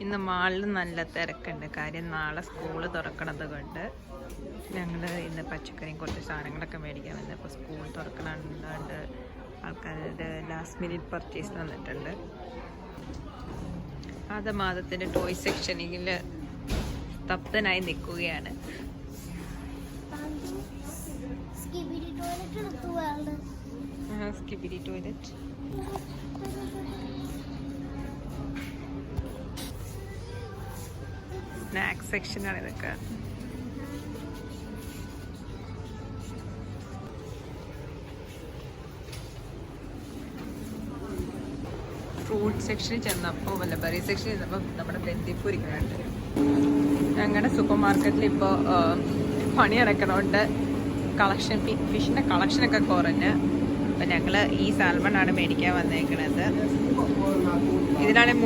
ഇന്ന് മാളിൽ നല്ല തിരക്കുണ്ട്. കാര്യം നാളെ സ്കൂൾ തുറക്കണത് കൊണ്ട് ഞങ്ങൾ ഇന്ന് പച്ചക്കറിയും കുറച്ച് സാധനങ്ങളൊക്കെ മേടിക്കാൻ വന്നത്. ഇപ്പോൾ സ്കൂൾ തുറക്കണുണ്ട്, ആൾക്കാരുടെ ലാസ്റ്റ് മിനിറ്റ് പർച്ചേസ് തന്നിട്ടുണ്ട്. മാദത്തിൻ്റെ ടോയ് സെക്ഷനിൽ സ്തബ്ധനായി നിൽക്കുകയാണ്. സ്കിബിരി ടോയ്ലറ്റ് സ്നാക്സ് സെക്ഷനാണ് ഇതൊക്കെ. ഫ്രൂട്ട് സെക്ഷനിൽ ചെന്നപ്പോൾ ബെറി സെക്ഷനിൽ ചെന്നപ്പോൾ നമ്മുടെ ബന്ദിപ്പൂരി കണ്ട്. ഞങ്ങളുടെ സൂപ്പർ മാർക്കറ്റിൽ ഇപ്പോൾ പണി നടക്കണോണ്ട് ഫിഷിൻ്റെ കളക്ഷനൊക്കെ കുറഞ്ഞ്. അപ്പം ഞങ്ങൾ ഈ സാൽമണാണ് മേടിക്കാൻ വന്നേക്കണത്. ഇതിനാണെങ്കിൽ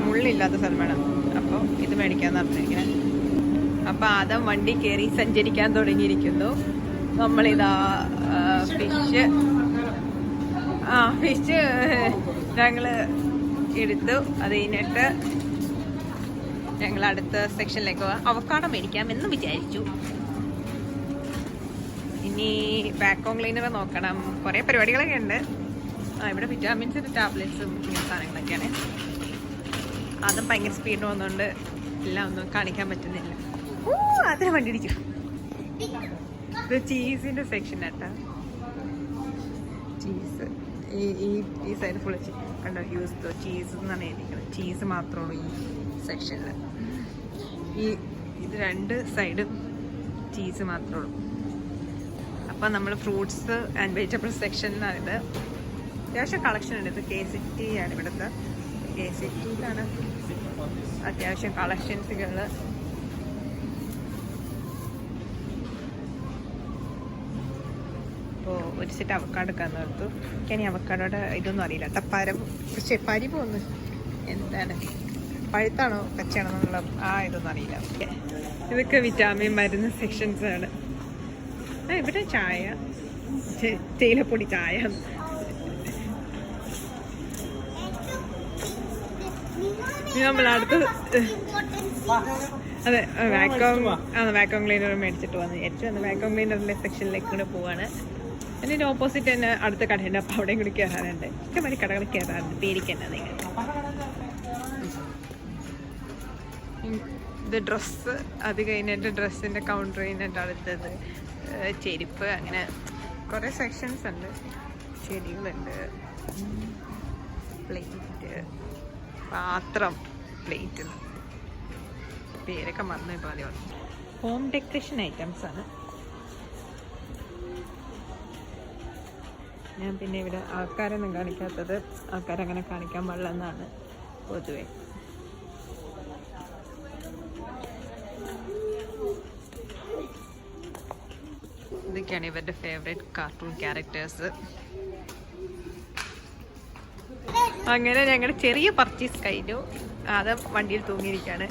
മുള്ളില്ലാത്ത സാൽമണാണ്. അപ്പോൾ ഇത് മേടിക്കാന്ന് പറഞ്ഞിരിക്കുന്നത്. അപ്പം ആദ്യം വണ്ടി കയറി സഞ്ചരിക്കാൻ തുടങ്ങിയിരിക്കുന്നു. നമ്മളിതാ ഫിഷ് ഞങ്ങൾ എടുത്തു. അത് കഴിഞ്ഞിട്ട് ഞങ്ങൾ അടുത്ത സെക്ഷനിലേക്ക് പോവാം. അവക്കാഡോ മേടിക്കാമെന്ന് വിചാരിച്ചു. ഇനി വാക്യൂം ക്ലീനർ നോക്കണം. കുറേ പരിപാടികളൊക്കെ ഉണ്ട്. ഇവിടെ വിറ്റാമിൻസിൻ്റെ ടാബ്ലറ്റ്സും ഇങ്ങനെ സാധനങ്ങളൊക്കെയാണ്. അതും ഭയങ്കര സ്പീഡ് പോകുന്നതുകൊണ്ട് എല്ലാം ഒന്നും കാണിക്കാൻ പറ്റുന്നില്ല. അതിന് വണ്ടി ഇടിച്ചു. ഇത് ചീസിൻ്റെ സെക്ഷൻ ആട്ടാ. ചീസ് ഈ സൈഡ് ഫുള്ള് കണ്ടോ, യൂസ് ചീസ് എന്നാണ് എഴുതിക്കുന്നത്. ചീസ് മാത്രമുള്ളൂ ഈ സെക്ഷനിൽ. ഇത് രണ്ട് സൈഡും ചീസ് മാത്രമേ ഉള്ളൂ. അപ്പം നമ്മൾ ഫ്രൂട്ട്സ് ആൻഡ് വെജിറ്റബിൾസ് സെക്ഷനിലാണിത്. അത്യാവശ്യം കളക്ഷൻ ഉണ്ട്. ഇത് KCT ആണ് ഇവിടുത്തെ. KCTയിലാണ് അത്യാവശ്യം കളക്ഷൻസുകൾ. അപ്പോൾ ഒരു സെറ്റ് അവക്കാട് എടുക്കാൻ ഓർത്തു. എനിക്കാണെങ്കിൽ അവക്കാടോടെ ഇതൊന്നും അറിയില്ല കേട്ടോ. പരിവൊന്ന് എന്താണ്, പഴുത്താണോ കച്ചയാണോ എന്നുള്ള ഇതൊന്നും അറിയില്ല. ഇതൊക്കെ വിറ്റാമിൻ മരുന്ന് സെക്ഷൻസ് ആണ്. ഇവിടെ ചായ, തേയിലപ്പൊടി ചായ. നമ്മളടുത്ത് അതെ വാക്യൂം ക്ലീനർ മേടിച്ചിട്ട് വന്നു. ഏറ്റവും വാക്യൂം ക്ലീനറിൻ്റെ സെക്ഷനിലേക്ക് കൂടെ പോവാണ്. അതിൻ്റെ ഓപ്പോസിറ്റ് തന്നെ അടുത്ത കടയുണ്ട്. അപ്പോൾ അവിടെയും കൂടി കയറാനുണ്ട്. ഇഷ്ടംമാതിരി കടകൾ കയറാറുണ്ട്. പേടിക്കണ്ട നിങ്ങൾ. ഇത് ഡ്രസ്സ്, അത് കഴിഞ്ഞിട്ട് ഡ്രസ്സിൻ്റെ കൗണ്ടർ കഴിഞ്ഞിട്ട് അടുത്തത് ചെരുപ്പ്. അങ്ങനെ കുറേ സെക്ഷൻസ് ഉണ്ട്. ചെടികളുണ്ട്, പ്ലേറ്റ്, പാത്രം, പ്ലേറ്റ്, പേരൊക്കെ മറന്നു. ഇപ്പോൾ ആദ്യം ഹോം ഡെക്കറേഷൻ ഐറ്റംസ് ആണ്. ഞാൻ പിന്നെ ഇവിടെ ആൾക്കാരൊന്നും കാണിക്കാത്തത്, ആൾക്കാരങ്ങനെ കാണിക്കാൻ പാടില്ലെന്നാണ് പൊതുവെ. ഇതൊക്കെയാണ് ഇവരുടെ ഫേവറേറ്റ് കാർട്ടൂൺ ക്യാരക്ടേഴ്സ്. അങ്ങനെ ഞങ്ങളുടെ ചെറിയ പർച്ചേസ് കഴിഞ്ഞു. അത് വണ്ടിയിൽ തൂങ്ങിയിരിക്കുകയാണ്.